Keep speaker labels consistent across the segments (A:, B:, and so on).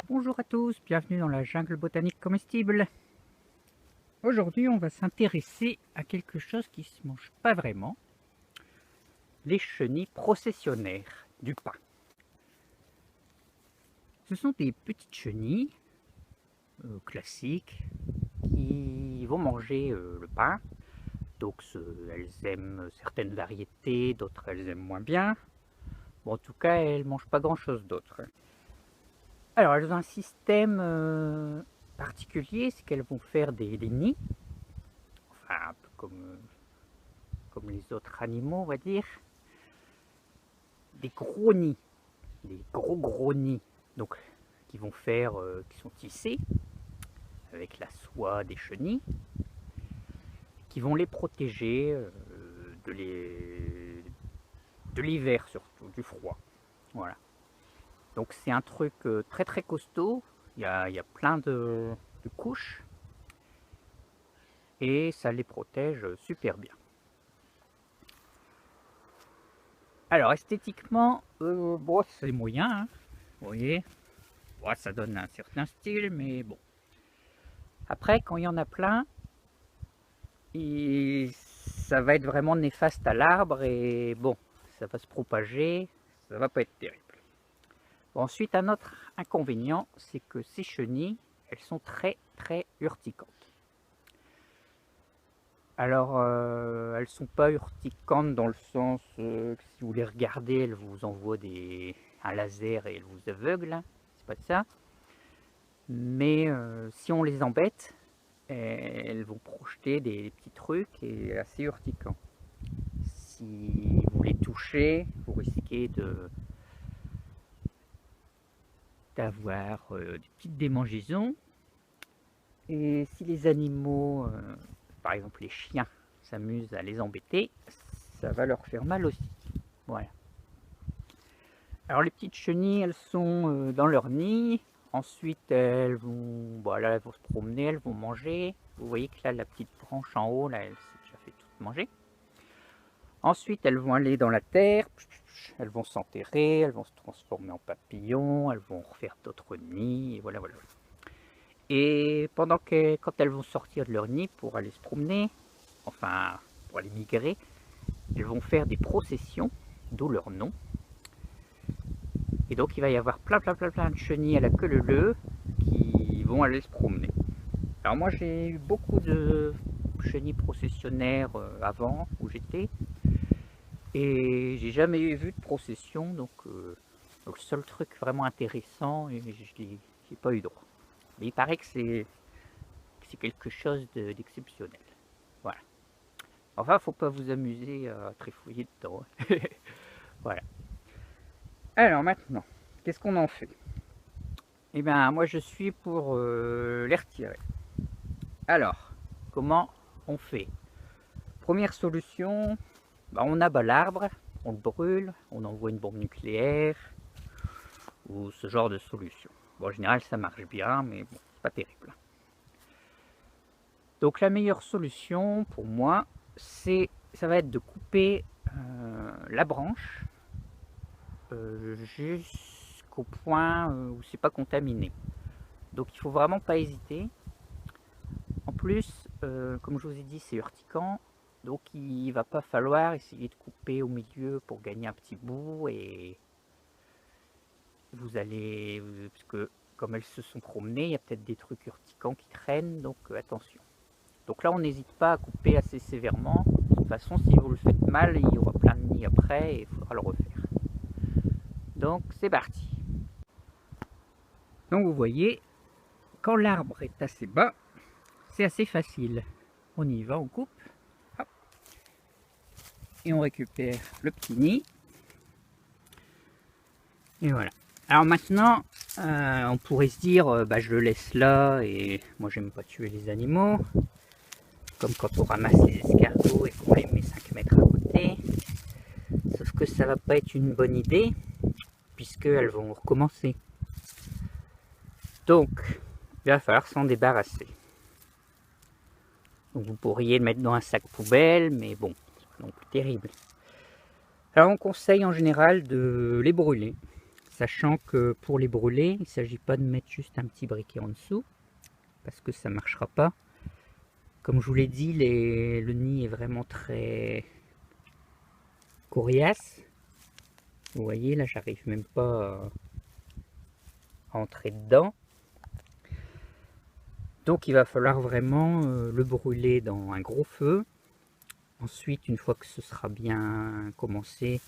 A: Bonjour à tous, bienvenue dans la jungle botanique comestible. Aujourd'hui, on va s'intéresser à quelque chose qui ne se mange pas vraiment, les chenilles processionnaires du pin. Ce sont des petites chenilles classiques qui vont manger le pain. Donc elles aiment certaines variétés, d'autres elles aiment moins bien. Bon, en tout cas, elles ne mangent pas grand chose d'autre. Alors elles ont un système particulier, c'est qu'elles vont faire des nids, enfin un peu comme les autres animaux, on va dire, des gros nids, des gros nids, donc qui vont faire, qui sont tissés avec la soie des chenilles, qui vont les protéger de l'hiver surtout, du froid. Voilà. Donc c'est un truc très costaud. Il y a plein de couches et ça les protège super bien. Alors esthétiquement, bon, c'est moyen, hein, vous voyez, bon, ça donne un certain style, mais bon. Après, quand il y en a plein, ça va être vraiment néfaste à l'arbre et bon, ça va se propager, ça va pas être terrible. Bon, ensuite, un autre inconvénient, c'est que ces chenilles, elles sont très urticantes. Alors, elles sont pas urticantes dans le sens que si vous les regardez, elles vous envoient un laser et elles vous aveuglent, c'est pas de ça. Mais si on les embête, elles vont projeter des petits trucs et assez urticants. Si vous les touchez, vous risquez d'avoir des petites démangeaisons. Et si les animaux, par exemple les chiens, s'amusent à les embêter, ça va leur faire mal aussi. Voilà. Alors les petites chenilles, elles sont dans leur nid. Ensuite, elles vont se promener, elles vont manger. Vous voyez que là, la petite branche en haut, là, elle s'est déjà fait toute manger. Ensuite, elles vont aller dans la terre, elles vont s'enterrer, elles vont se transformer en papillons, elles vont refaire d'autres nids, et voilà. Et quand elles vont sortir de leur nid pour aller se promener, enfin, pour aller migrer, elles vont faire des processions, d'où leur nom. Et donc il va y avoir plein de chenilles à la queue leu qui vont aller se promener. Alors moi j'ai eu beaucoup de chenilles processionnaires avant où j'étais et j'ai jamais vu de procession, donc le seul truc vraiment intéressant, et je n'ai pas eu droit. Mais il paraît que c'est quelque chose d'exceptionnel. Voilà. Enfin, faut pas vous amuser à trifouiller dedans. Voilà. Alors maintenant, qu'est-ce qu'on en fait? Eh bien, moi je suis pour les retirer. Alors, comment on fait? Première solution, on abat l'arbre, on le brûle, on envoie une bombe nucléaire, ou ce genre de solution. Bon, en général, ça marche bien, mais bon, c'est pas terrible. Donc la meilleure solution pour moi, ça va être de couper la branche jusqu'au point où c'est pas contaminé. Donc il faut vraiment pas hésiter. En plus, comme je vous ai dit, c'est urticant, donc il va pas falloir essayer de couper au milieu pour gagner un petit bout, et vous allez, parce que comme elles se sont promenées, il y a peut-être des trucs urticants qui traînent, donc attention. Donc là, on n'hésite pas à couper assez sévèrement. De toute façon, si vous le faites mal, il y aura plein de nids après et il faudra le refaire. Donc c'est parti. Donc vous voyez, quand l'arbre est assez bas, c'est assez facile. On y va, on coupe. Hop. Et on récupère le petit nid. Et voilà. Alors maintenant, on pourrait se dire, je le laisse là, et moi j'aime pas tuer les animaux. Comme quand on ramasse les escargots et qu'on les met 5 mètres à côté. Sauf que ça va pas être une bonne idée, puisqu'elles vont recommencer. Donc, il va falloir s'en débarrasser. Donc vous pourriez le mettre dans un sac poubelle, mais bon, c'est pas non plus terrible. Alors on conseille en général de les brûler. sachant que pour les brûler, il ne s'agit pas de mettre juste un petit briquet en dessous, parce que ça ne marchera pas. Comme je vous l'ai dit, le nid est vraiment très coriace. Vous voyez, là, j'arrive même pas à entrer dedans. Donc il va falloir vraiment le brûler dans un gros feu. Ensuite, une fois que ce sera bien commencé,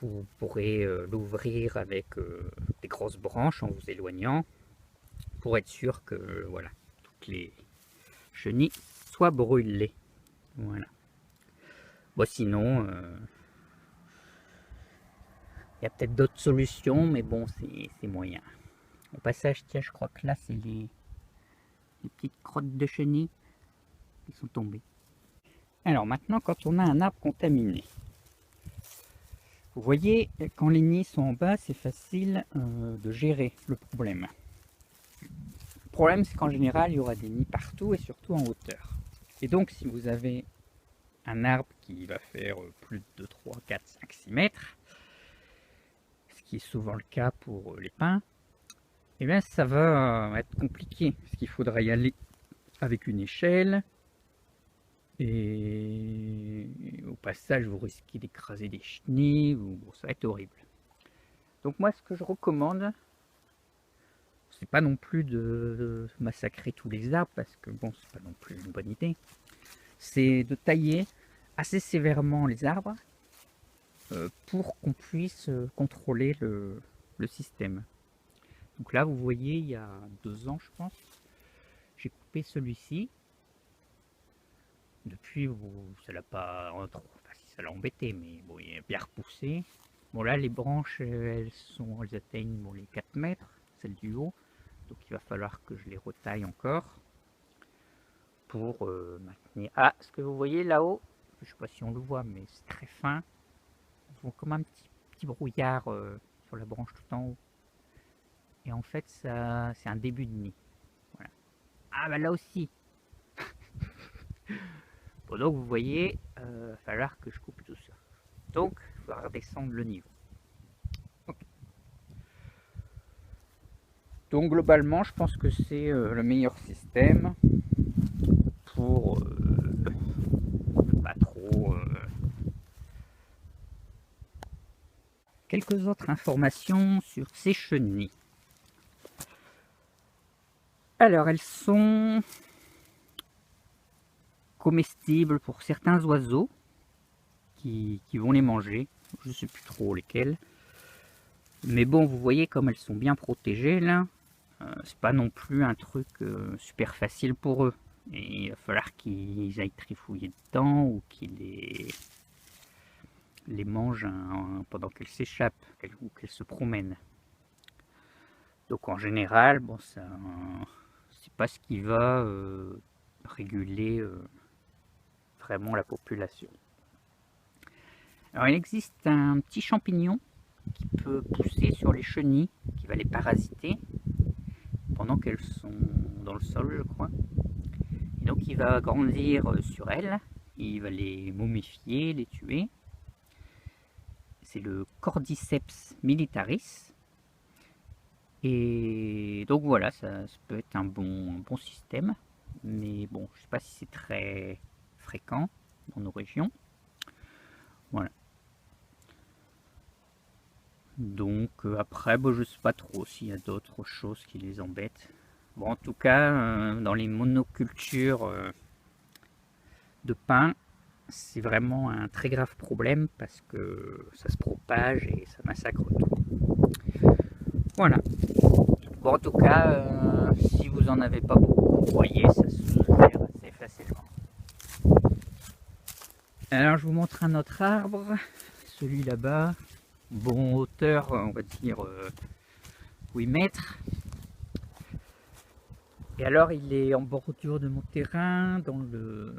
A: vous pourrez l'ouvrir avec des grosses branches en vous éloignant pour être sûr que voilà, toutes les chenilles soient brûlées. Voilà. Bon, sinon, il y a peut-être d'autres solutions, mais bon, c'est moyen. Au passage, tiens, je crois que là, c'est les petites crottes de chenilles qui sont tombées. Alors maintenant, quand on a un arbre contaminé, vous voyez, quand les nids sont en bas, c'est facile de gérer le problème. Le problème, c'est qu'en général, il y aura des nids partout et surtout en hauteur. Et donc, si vous avez un arbre qui va faire plus de 3, 4, 5, 6 mètres, ce qui est souvent le cas pour les pins, et bien ça va être compliqué, parce qu'il faudra y aller avec une échelle, et au passage, vous risquez d'écraser des chenilles, ou bon, ça va être horrible. Donc moi, ce que je recommande, c'est pas non plus de massacrer tous les arbres, parce que bon, c'est pas non plus une bonne idée. C'est de tailler assez sévèrement les arbres pour qu'on puisse contrôler le système. Donc là, vous voyez, il y a 2 ans, je pense, j'ai coupé celui-ci. Depuis, ça l'a pas trop, enfin, si ça l'a embêté, mais bon, il est bien repoussé. Bon là, les branches, elles atteignent bon, les 4 mètres, celles du haut. Donc il va falloir que je les retaille encore pour maintenir. Ah, ce que vous voyez là-haut, je sais pas si on le voit, mais c'est très fin. On voit comme un petit brouillard sur la branche tout en haut. Et en fait, ça, c'est un début de nid. Voilà. Ah bah là aussi. Bon, donc vous voyez, il va falloir que je coupe tout ça. Donc, il faudra redescendre le niveau. Okay. Donc globalement, je pense que c'est le meilleur système pour ne pas trop... Quelques autres informations sur ces chenilles. Alors, elles sont comestibles pour certains oiseaux qui vont les manger. Je ne sais plus trop lesquels. Mais bon, vous voyez comme elles sont bien protégées là. C'est pas non plus un truc super facile pour eux. Et il va falloir qu'ils aillent trifouiller dedans ou qu'ils les mangent pendant qu'elles s'échappent ou qu'elles se promènent. Donc en général, bon, ça, c'est pas ce qui va réguler vraiment la population. Alors il existe un petit champignon qui peut pousser sur les chenilles, qui va les parasiter pendant qu'elles sont dans le sol, je crois. Et donc il va grandir sur elles, il va les momifier, les tuer. C'est le Cordyceps militaris. Et donc voilà, ça peut être un bon système. Mais bon, je ne sais pas si c'est très fréquent dans nos régions. Voilà. Donc après, bon, je ne sais pas trop s'il y a d'autres choses qui les embêtent. Bon, en tout cas, dans les monocultures de pin, c'est vraiment un très grave problème parce que ça se propage et ça massacre tout. Voilà. Bon, en tout cas, si vous en avez pas beaucoup, vous voyez, ça se fait assez facilement. Alors, je vous montre un autre arbre, celui là-bas. Bon, hauteur, on va dire 8 mètres. Et alors, il est en bordure de mon terrain, dans le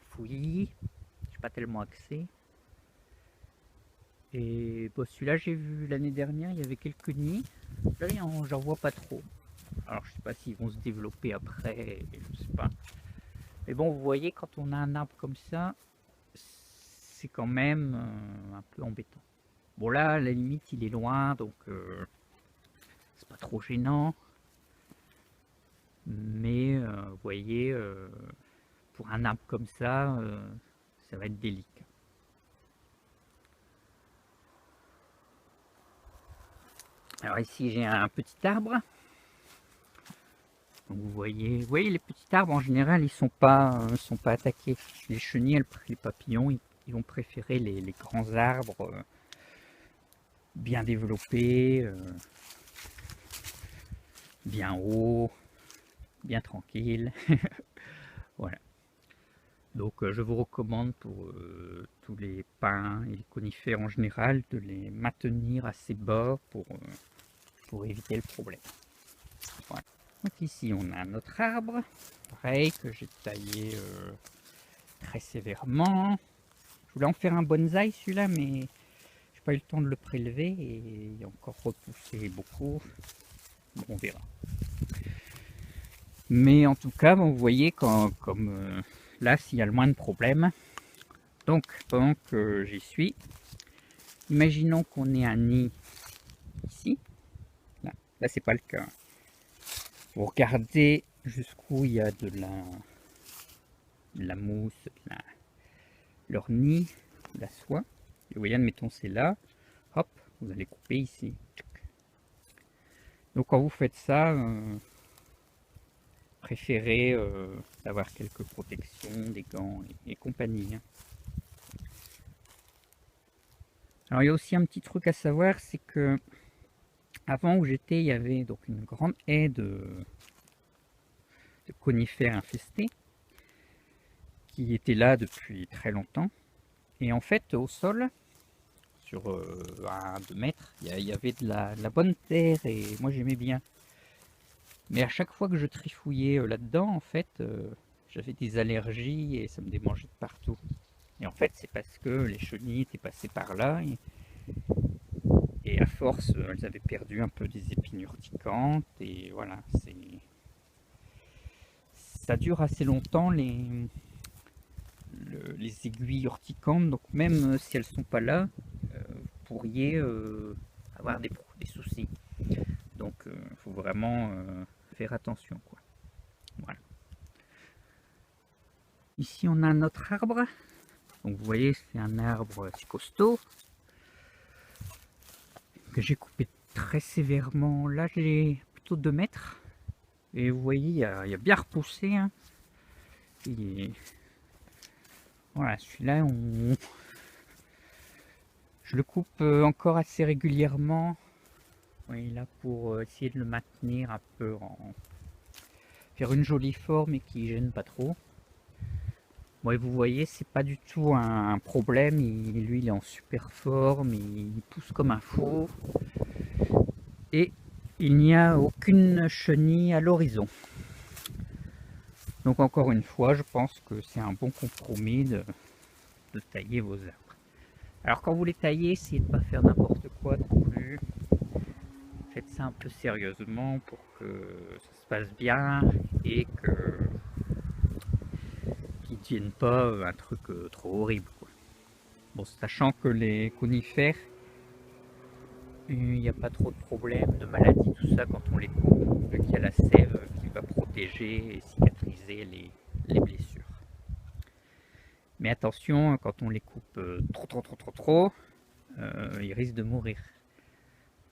A: fouillis. Je suis pas tellement axé. Et bon, celui-là, j'ai vu l'année dernière, il y avait quelques nids. Là, j'en vois pas trop. Alors, je sais pas s'ils vont se développer après, je sais pas. Mais bon, vous voyez, quand on a un arbre comme ça, c'est quand même un peu embêtant. Bon là, à la limite, il est loin, donc c'est pas trop gênant. Mais vous voyez, pour un arbre comme ça va être délicat. Alors ici, j'ai un petit arbre. Donc, vous voyez, les petits arbres en général, ils sont pas attaqués. Les chenilles, les papillons, ils vont préférer les grands arbres bien développés, bien hauts, bien tranquilles. Voilà. Donc je vous recommande pour tous les pins et les conifères en général de les maintenir assez bas pour éviter le problème. Voilà. Donc ici on a notre arbre, pareil que j'ai taillé très sévèrement. Je voulais en faire un bonsaï celui-là, mais j'ai pas eu le temps de le prélever et il a encore repoussé beaucoup. Bon, on verra. Mais en tout cas, bon, vous voyez comme là, s'il y a le moins de problèmes. Donc pendant que j'y suis, imaginons qu'on ait un nid ici. Là c'est pas le cas. Vous regardez jusqu'où il y a de la mousse, leur nid, de la soie. Et vous voyez, admettons c'est là. Hop, vous allez couper ici. Donc quand vous faites ça, préférez avoir quelques protections, des gants et compagnie. Alors il y a aussi un petit truc à savoir, c'est que avant où j'étais, il y avait donc une grande haie de conifères infestés qui était là depuis très longtemps. Et en fait, au sol, sur 2 mètres, il y avait de la bonne terre et moi j'aimais bien. Mais à chaque fois que je trifouillais là-dedans, en fait, j'avais des allergies et ça me démangeait de partout. Et en fait, c'est parce que les chenilles étaient passées par là et à force, elles avaient perdu un peu des épines urticantes et voilà, ça dure assez longtemps les aiguilles urticantes, donc même si elles sont pas là, vous pourriez avoir des soucis. Donc il faut vraiment faire attention, quoi. Voilà. Ici on a notre arbre. Donc vous voyez, c'est un arbre assez costaud que j'ai coupé très sévèrement. Là j'ai plutôt 2 mètres. Et vous voyez, il a bien repoussé. Hein. Voilà, celui-là, je le coupe encore assez régulièrement. Oui, là pour essayer de le maintenir un peu faire une jolie forme et qui gêne pas trop. Bon, et vous voyez, c'est pas du tout un problème. Lui, il est en super forme, il pousse comme un fou. Et il n'y a aucune chenille à l'horizon. Donc encore une fois, je pense que c'est un bon compromis de tailler vos arbres. Alors quand vous les taillez, essayez de ne pas faire n'importe quoi non plus. Faites ça un peu sérieusement pour que ça se passe bien et qu'ils ne deviennent pas un truc trop horrible, quoi. Bon, sachant que les conifères, il n'y a pas trop de problèmes, de maladies, tout ça quand on les coupe, vu qu'il y a la sève qui va protéger et cicatriser les blessures. Mais attention, quand on les coupe trop, ils risquent de mourir.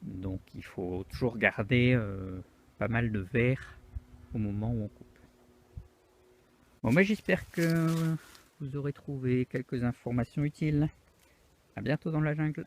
A: Donc il faut toujours garder pas mal de verre au moment où on coupe. Bon, moi j'espère que vous aurez trouvé quelques informations utiles. À bientôt dans la jungle.